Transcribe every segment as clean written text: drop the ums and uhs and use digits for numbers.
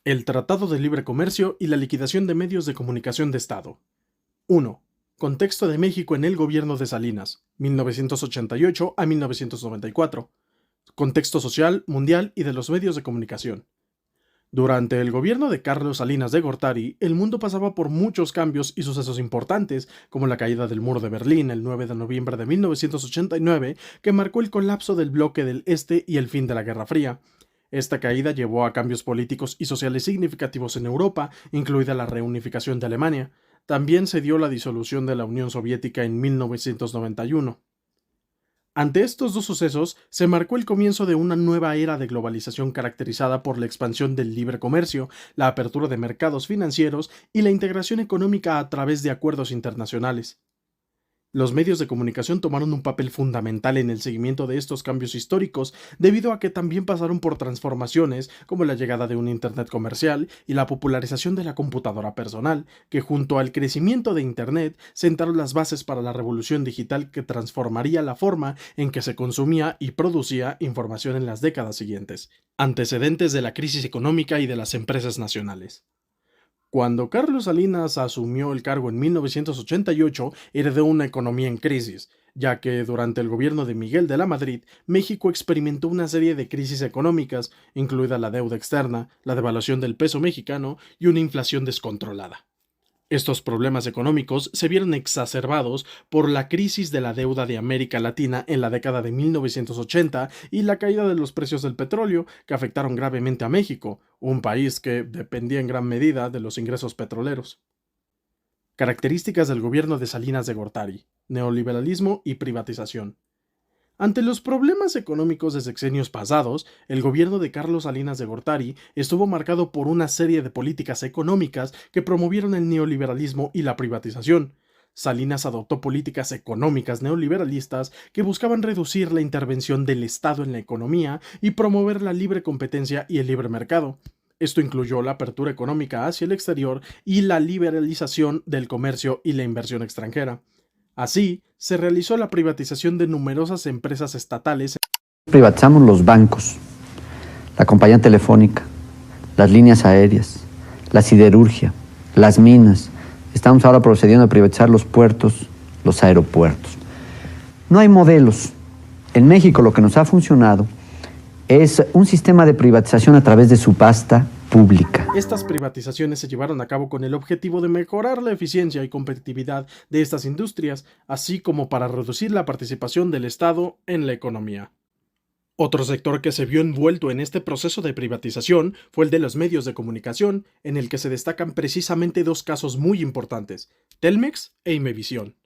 El Tratado de Libre Comercio y la liquidación de medios de comunicación de Estado. 1. Contexto de México en el gobierno de Salinas, 1988 a 1994. Contexto social, mundial y de los medios de comunicación. Durante el gobierno de Carlos Salinas de Gortari, el mundo pasaba por muchos cambios y sucesos importantes, como la caída del muro de Berlín el 9 de noviembre de 1989, que marcó el colapso del bloque del Este y el fin de la Guerra Fría. Esta caída llevó a cambios políticos y sociales significativos en Europa, incluida la reunificación de Alemania. También se dio la disolución de la Unión Soviética en 1991. Ante estos dos sucesos, se marcó el comienzo de una nueva era de globalización caracterizada por la expansión del libre comercio, la apertura de mercados financieros y la integración económica a través de acuerdos internacionales. Los medios de comunicación tomaron un papel fundamental en el seguimiento de estos cambios históricos, debido a que también pasaron por transformaciones como la llegada de un Internet comercial y la popularización de la computadora personal, que junto al crecimiento de Internet sentaron las bases para la revolución digital que transformaría la forma en que se consumía y producía información en las décadas siguientes, antecedentes de la crisis económica y de las empresas nacionales. Cuando Carlos Salinas asumió el cargo en 1988, heredó una economía en crisis, ya que durante el gobierno de Miguel de la Madrid, México experimentó una serie de crisis económicas, incluida la deuda externa, la devaluación del peso mexicano y una inflación descontrolada. Estos problemas económicos se vieron exacerbados por la crisis de la deuda de América Latina en la década de 1980 y la caída de los precios del petróleo, que afectaron gravemente a México, un país que dependía en gran medida de los ingresos petroleros. Características del gobierno de Salinas de Gortari: neoliberalismo y privatización. Ante los problemas económicos de sexenios pasados, el gobierno de Carlos Salinas de Gortari estuvo marcado por una serie de políticas económicas que promovieron el neoliberalismo y la privatización. Salinas adoptó políticas económicas neoliberalistas que buscaban reducir la intervención del Estado en la economía y promover la libre competencia y el libre mercado. Esto incluyó la apertura económica hacia el exterior y la liberalización del comercio y la inversión extranjera. Así, se realizó la privatización de numerosas empresas estatales. Privatizamos los bancos, la compañía telefónica, las líneas aéreas, la siderurgia, las minas. Estamos ahora procediendo a privatizar los puertos, los aeropuertos. No hay modelos. En México lo que nos ha funcionado es un sistema de privatización a través de subasta pública. Estas privatizaciones se llevaron a cabo con el objetivo de mejorar la eficiencia y competitividad de estas industrias, así como para reducir la participación del Estado en la economía. Otro sector que se vio envuelto en este proceso de privatización fue el de los medios de comunicación, en el que se destacan precisamente dos casos muy importantes: Telmex e Imevisión.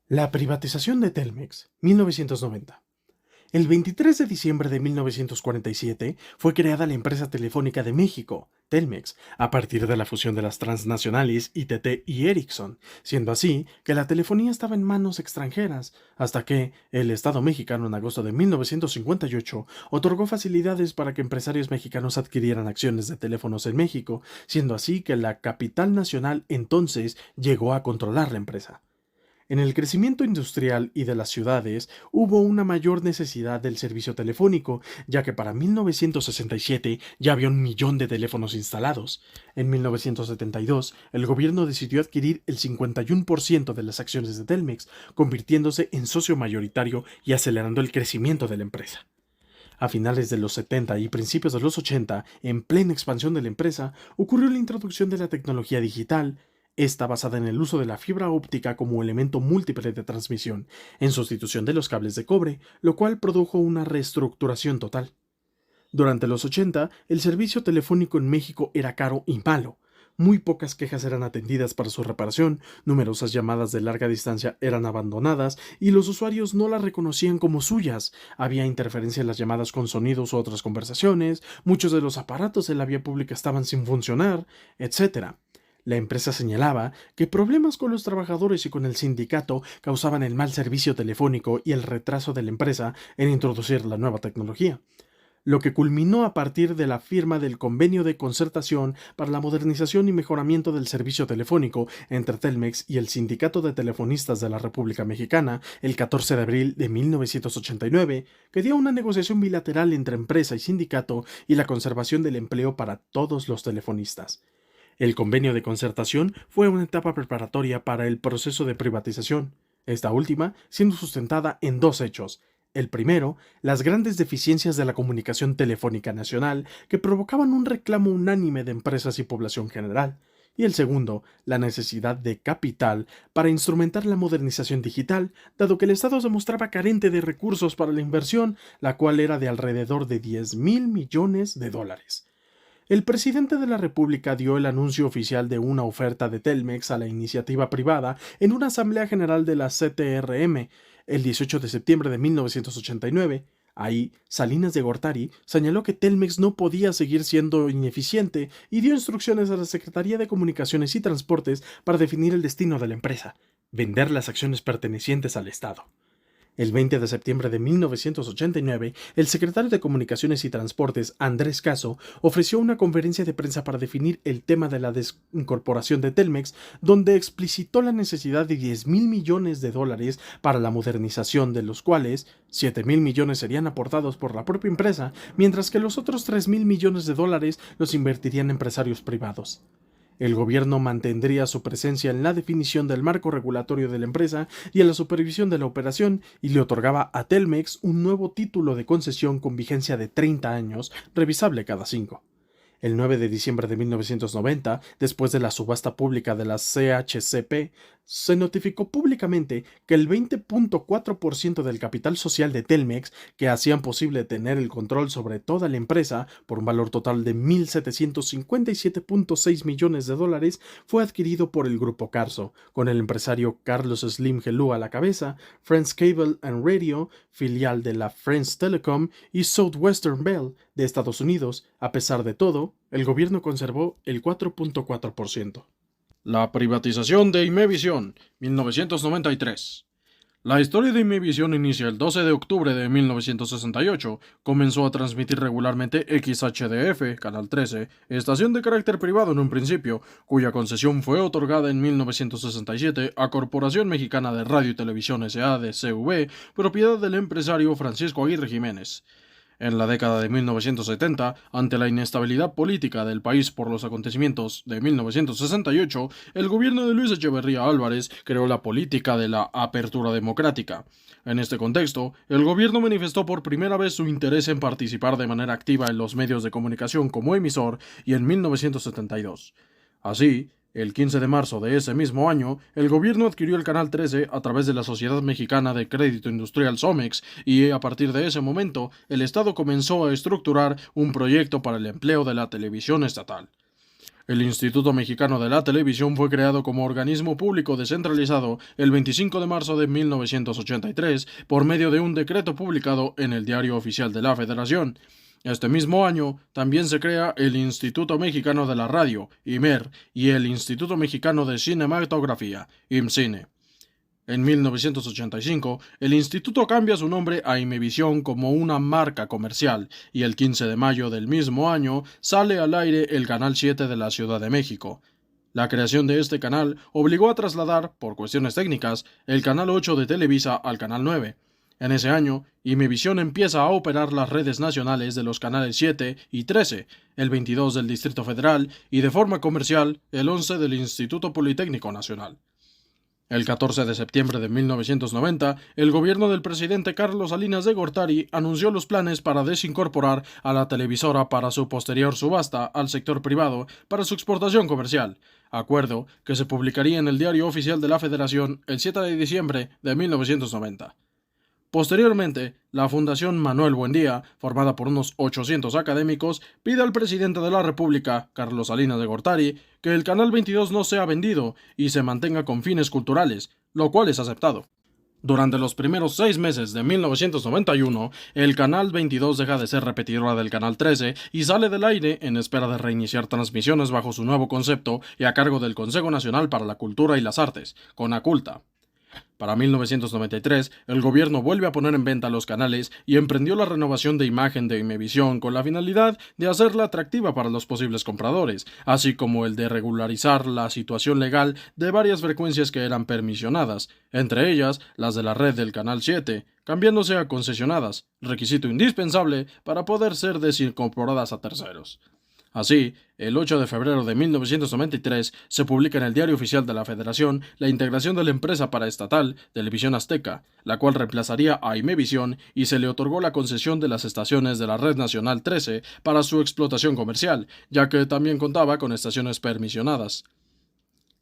La privatización de Telmex, 1990. El 23 de diciembre de 1947 fue creada la empresa telefónica de México, Telmex, a partir de la fusión de las transnacionales ITT y Ericsson, siendo así que la telefonía estaba en manos extranjeras, hasta que el Estado mexicano en agosto de 1958 otorgó facilidades para que empresarios mexicanos adquirieran acciones de teléfonos en México, siendo así que la capital nacional entonces llegó a controlar la empresa. En el crecimiento industrial y de las ciudades hubo una mayor necesidad del servicio telefónico, ya que para 1967 ya había 1 millón de teléfonos instalados. En 1972, el gobierno decidió adquirir el 51% de las acciones de Telmex, convirtiéndose en socio mayoritario y acelerando el crecimiento de la empresa. A finales de los 70 y principios de los 80, en plena expansión de la empresa, ocurrió la introducción de la tecnología digital. Está basada en el uso de la fibra óptica como elemento múltiple de transmisión, en sustitución de los cables de cobre, lo cual produjo una reestructuración total. Durante los 80, el servicio telefónico en México era caro y malo. Muy pocas quejas eran atendidas para su reparación, numerosas llamadas de larga distancia eran abandonadas y los usuarios no las reconocían como suyas. Había interferencia en las llamadas con sonidos u otras conversaciones, muchos de los aparatos en la vía pública estaban sin funcionar, etc. La empresa señalaba que problemas con los trabajadores y con el sindicato causaban el mal servicio telefónico y el retraso de la empresa en introducir la nueva tecnología. lo que culminó a partir de la firma del Convenio de Concertación para la Modernización y Mejoramiento del Servicio Telefónico entre Telmex y el Sindicato de Telefonistas de la República Mexicana el 14 de abril de 1989, que dio una negociación bilateral entre empresa y sindicato y la conservación del empleo para todos los telefonistas. El convenio de concertación fue una etapa preparatoria para el proceso de privatización, esta última siendo sustentada en dos hechos. El primero, las grandes deficiencias de la comunicación telefónica nacional que provocaban un reclamo unánime de empresas y población general, y el segundo, la necesidad de capital para instrumentar la modernización digital, dado que el Estado se mostraba carente de recursos para la inversión, la cual era de alrededor de $10,000 millones. El presidente de la República dio el anuncio oficial de una oferta de Telmex a la iniciativa privada en una asamblea general de la CTRM el 18 de septiembre de 1989. Ahí, Salinas de Gortari señaló que Telmex no podía seguir siendo ineficiente y dio instrucciones a la Secretaría de Comunicaciones y Transportes para definir el destino de la empresa: vender las acciones pertenecientes al Estado. El 20 de septiembre de 1989, el secretario de Comunicaciones y Transportes, Andrés Caso, ofreció una conferencia de prensa para definir el tema de la desincorporación de Telmex, donde explicitó la necesidad de $10,000 millones para la modernización, de los cuales $7,000 millones serían aportados por la propia empresa, mientras que los otros $3,000 millones los invertirían empresarios privados. El gobierno mantendría su presencia en la definición del marco regulatorio de la empresa y en la supervisión de la operación, y le otorgaba a Telmex un nuevo título de concesión con vigencia de 30 años, revisable cada 5. El 9 de diciembre de 1990, después de la subasta pública de la CHCP, se notificó públicamente que el 20.4% del capital social de Telmex, que hacían posible tener el control sobre toda la empresa por un valor total de $1,757.6 millones, fue adquirido por el Grupo Carso, con el empresario Carlos Slim Helú a la cabeza, France Cable and Radio, filial de la France Telecom, y Southwestern Bell de Estados Unidos. A pesar de todo, el gobierno conservó el 4.4%. La privatización de Imevisión, 1993. La historia de Imevisión inicia el 12 de octubre de 1968. Comenzó a transmitir regularmente XHDF, Canal 13, estación de carácter privado en un principio, cuya concesión fue otorgada en 1967 a Corporación Mexicana de Radio y Televisión S.A. de CV, propiedad del empresario Francisco Aguirre Jiménez. En la década de 1970, ante la inestabilidad política del país por los acontecimientos de 1968, el gobierno de Luis Echeverría Álvarez creó la política de la apertura democrática. En este contexto, el gobierno manifestó por primera vez su interés en participar de manera activa en los medios de comunicación como emisor, y en 1972. Así, el 15 de marzo de ese mismo año, el gobierno adquirió el Canal 13 a través de la Sociedad Mexicana de Crédito Industrial Somex, y a partir de ese momento, el Estado comenzó a estructurar un proyecto para el empleo de la televisión estatal. El Instituto Mexicano de la Televisión fue creado como organismo público descentralizado el 25 de marzo de 1983 por medio de un decreto publicado en el Diario Oficial de la Federación. Este mismo año también se crea el Instituto Mexicano de la Radio, IMER, y el Instituto Mexicano de Cinematografía, IMCINE. En 1985, el instituto cambia su nombre a Imevisión como una marca comercial, y el 15 de mayo del mismo año sale al aire el Canal 7 de la Ciudad de México. La creación de este canal obligó a trasladar, por cuestiones técnicas, el Canal 8 de Televisa al Canal 9. En ese año, Imevisión empieza a operar las redes nacionales de los canales 7 y 13, el 22 del Distrito Federal y de forma comercial el 11 del Instituto Politécnico Nacional. El 14 de septiembre de 1990, el gobierno del presidente Carlos Salinas de Gortari anunció los planes para desincorporar a la televisora para su posterior subasta al sector privado para su exportación comercial, acuerdo que se publicaría en el Diario Oficial de la Federación el 7 de diciembre de 1990. Posteriormente, la Fundación Manuel Buendía, formada por unos 800 académicos, pide al presidente de la República, Carlos Salinas de Gortari, que el Canal 22 no sea vendido y se mantenga con fines culturales, lo cual es aceptado. Durante los primeros 6 meses de 1991, el Canal 22 deja de ser repetidora del Canal 13 y sale del aire en espera de reiniciar transmisiones bajo su nuevo concepto y a cargo del Consejo Nacional para la Cultura y las Artes, CONACULTA. Para 1993, el gobierno vuelve a poner en venta los canales y emprendió la renovación de imagen de Imevisión con la finalidad de hacerla atractiva para los posibles compradores, así como el de regularizar la situación legal de varias frecuencias que eran permisionadas, entre ellas las de la red del Canal 7, cambiándose a concesionadas, requisito indispensable para poder ser desincorporadas a terceros. Así, el 8 de febrero de 1993 se publica en el Diario Oficial de la Federación la integración de la empresa paraestatal Televisión Azteca, la cual reemplazaría a Imevisión, y se le otorgó la concesión de las estaciones de la Red Nacional 13 para su explotación comercial, ya que también contaba con estaciones permisionadas.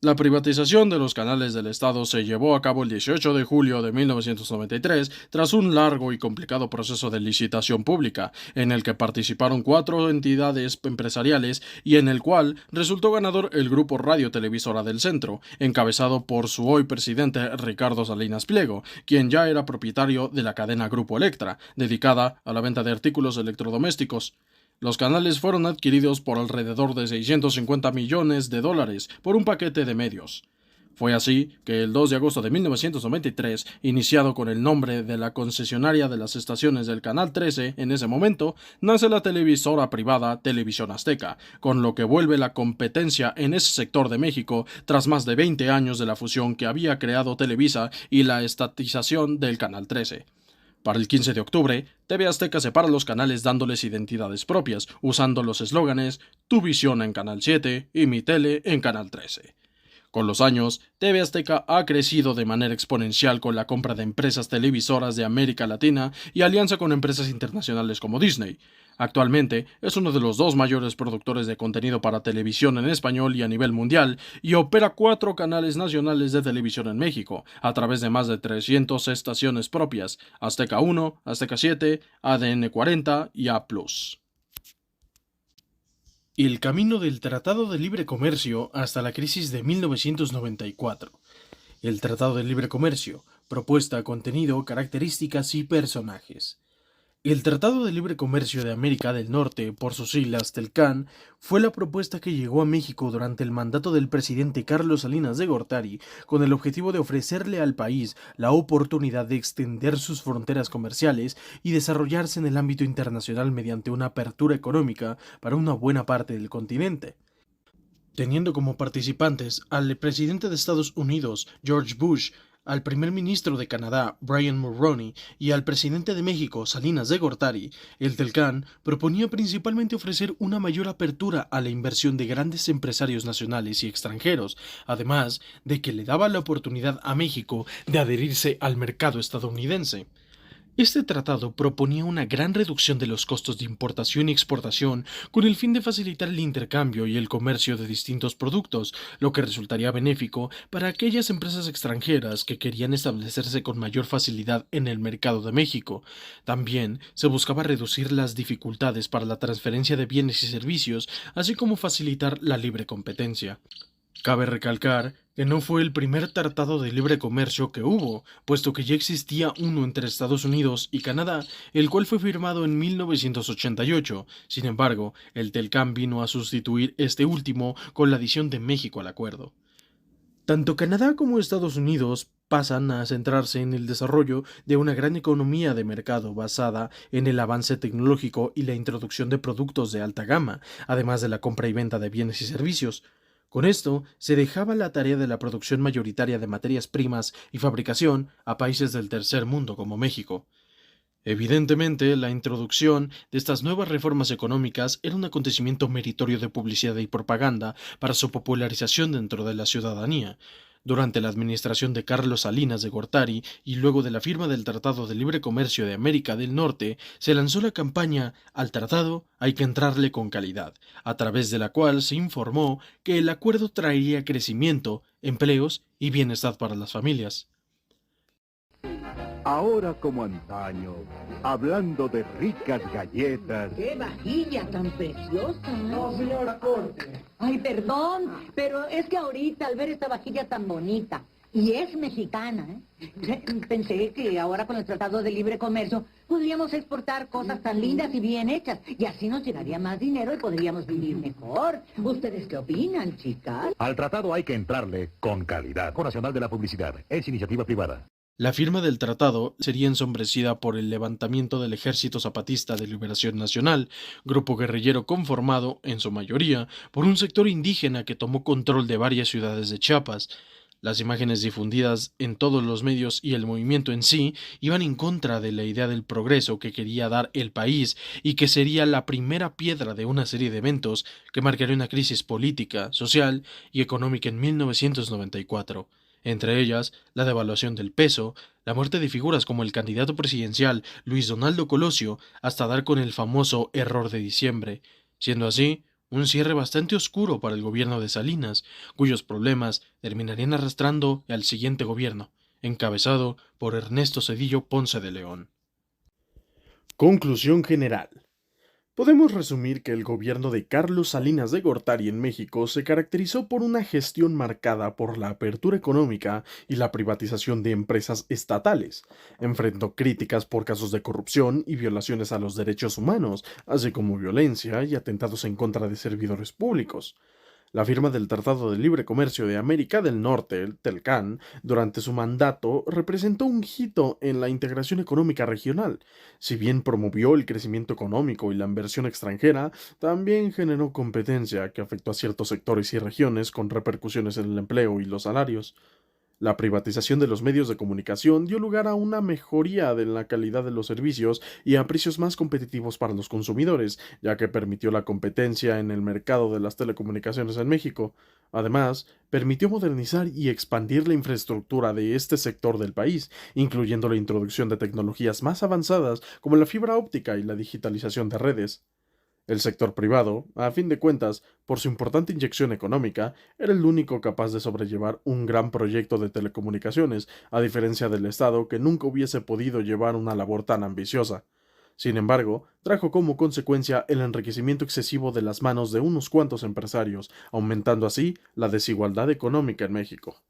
La privatización de los canales del Estado se llevó a cabo el 18 de julio de 1993 tras un largo y complicado proceso de licitación pública, en el que participaron 4 entidades empresariales y en el cual resultó ganador el Grupo Radio Televisora del Centro, encabezado por su hoy presidente Ricardo Salinas Pliego, quien ya era propietario de la cadena Grupo Electra, dedicada a la venta de artículos electrodomésticos. Los canales fueron adquiridos por alrededor de $650 millones por un paquete de medios. Fue así que el 2 de agosto de 1993, iniciado con el nombre de la concesionaria de las estaciones del Canal 13 en ese momento, nace la televisora privada Televisión Azteca, con lo que vuelve la competencia en ese sector de México tras más de 20 años de la fusión que había creado Televisa y la estatización del Canal 13. Para el 15 de octubre, TV Azteca separa los canales dándoles identidades propias, usando los eslóganes Tu visión en Canal 7 y Mi tele en Canal 13. Con los años, TV Azteca ha crecido de manera exponencial con la compra de empresas televisoras de América Latina y alianza con empresas internacionales como Disney. Actualmente es uno de los 2 mayores productores de contenido para televisión en español y a nivel mundial, y opera 4 canales nacionales de televisión en México, a través de más de 300 estaciones propias: Azteca 1, Azteca 7, ADN 40 y A+. El camino del Tratado de Libre Comercio hasta la crisis de 1994. El Tratado de Libre Comercio, propuesta, contenido, características y personajes. El Tratado de Libre Comercio de América del Norte, por sus siglas TELCAN, fue la propuesta que llegó a México durante el mandato del presidente Carlos Salinas de Gortari, con el objetivo de ofrecerle al país la oportunidad de extender sus fronteras comerciales y desarrollarse en el ámbito internacional mediante una apertura económica para una buena parte del continente. Teniendo como participantes al presidente de Estados Unidos, George Bush, al primer ministro de Canadá, Brian Mulroney, y al presidente de México, Salinas de Gortari, el TELCAN proponía principalmente ofrecer una mayor apertura a la inversión de grandes empresarios nacionales y extranjeros, además de que le daba la oportunidad a México de adherirse al mercado estadounidense. Este tratado proponía una gran reducción de los costos de importación y exportación con el fin de facilitar el intercambio y el comercio de distintos productos, lo que resultaría benéfico para aquellas empresas extranjeras que querían establecerse con mayor facilidad en el mercado de México. También se buscaba reducir las dificultades para la transferencia de bienes y servicios, así como facilitar la libre competencia. Cabe recalcar que no fue el primer tratado de libre comercio que hubo, puesto que ya existía uno entre Estados Unidos y Canadá, el cual fue firmado en 1988. Sin embargo, el TELCAN vino a sustituir este último con la adición de México al acuerdo. Tanto Canadá como Estados Unidos pasan a centrarse en el desarrollo de una gran economía de mercado basada en el avance tecnológico y la introducción de productos de alta gama, además de la compra y venta de bienes y servicios. Con esto, se dejaba la tarea de la producción mayoritaria de materias primas y fabricación a países del tercer mundo como México. Evidentemente, la introducción de estas nuevas reformas económicas era un acontecimiento meritorio de publicidad y propaganda para su popularización dentro de la ciudadanía. Durante la administración de Carlos Salinas de Gortari y luego de la firma del Tratado de Libre Comercio de América del Norte, se lanzó la campaña «Al tratado hay que entrarle con calidad», a través de la cual se informó que el acuerdo traería crecimiento, empleos y bienestar para las familias. Ahora como antaño, hablando de ricas galletas. ¡Qué vajilla tan preciosa! No, señora, corte. Ay, perdón, pero es que ahorita al ver esta vajilla tan bonita Y es mexicana, ¿eh? Pensé que ahora con el Tratado de Libre Comercio podríamos exportar cosas tan lindas y bien hechas. Y así nos llegaría más dinero y podríamos vivir mejor. ¿Ustedes qué opinan, chicas? Al tratado hay que entrarle con calidad. Consejo Nacional de la Publicidad. Es iniciativa privada. La firma del tratado sería ensombrecida por el levantamiento del Ejército Zapatista de Liberación Nacional, grupo guerrillero conformado, en su mayoría, por un sector indígena que tomó control de varias ciudades de Chiapas. Las imágenes difundidas en todos los medios y el movimiento en sí iban en contra de la idea del progreso que quería dar el país y que sería la primera piedra de una serie de eventos que marcaría una crisis política, social y económica en 1994. Entre ellas, la devaluación del peso, la muerte de figuras como el candidato presidencial Luis Donaldo Colosio, hasta dar con el famoso error de diciembre, siendo así un cierre bastante oscuro para el gobierno de Salinas, cuyos problemas terminarían arrastrando al siguiente gobierno, encabezado por Ernesto Zedillo Ponce de León. Conclusión general. Podemos resumir que el gobierno de Carlos Salinas de Gortari en México se caracterizó por una gestión marcada por la apertura económica y la privatización de empresas estatales. Enfrentó críticas por casos de corrupción y violaciones a los derechos humanos, así como violencia y atentados en contra de servidores públicos. La firma del Tratado de Libre Comercio de América del Norte, el TELCAN, durante su mandato representó un hito en la integración económica regional. Si bien promovió el crecimiento económico y la inversión extranjera, también generó competencia que afectó a ciertos sectores y regiones con repercusiones en el empleo y los salarios. La privatización de los medios de comunicación dio lugar a una mejoría de la calidad de los servicios y a precios más competitivos para los consumidores, ya que permitió la competencia en el mercado de las telecomunicaciones en México. Además, permitió modernizar y expandir la infraestructura de este sector del país, incluyendo la introducción de tecnologías más avanzadas como la fibra óptica y la digitalización de redes. El sector privado, a fin de cuentas, por su importante inyección económica, era el único capaz de sobrellevar un gran proyecto de telecomunicaciones, a diferencia del Estado que nunca hubiese podido llevar una labor tan ambiciosa. Sin embargo, trajo como consecuencia el enriquecimiento excesivo de las manos de unos cuantos empresarios, aumentando así la desigualdad económica en México.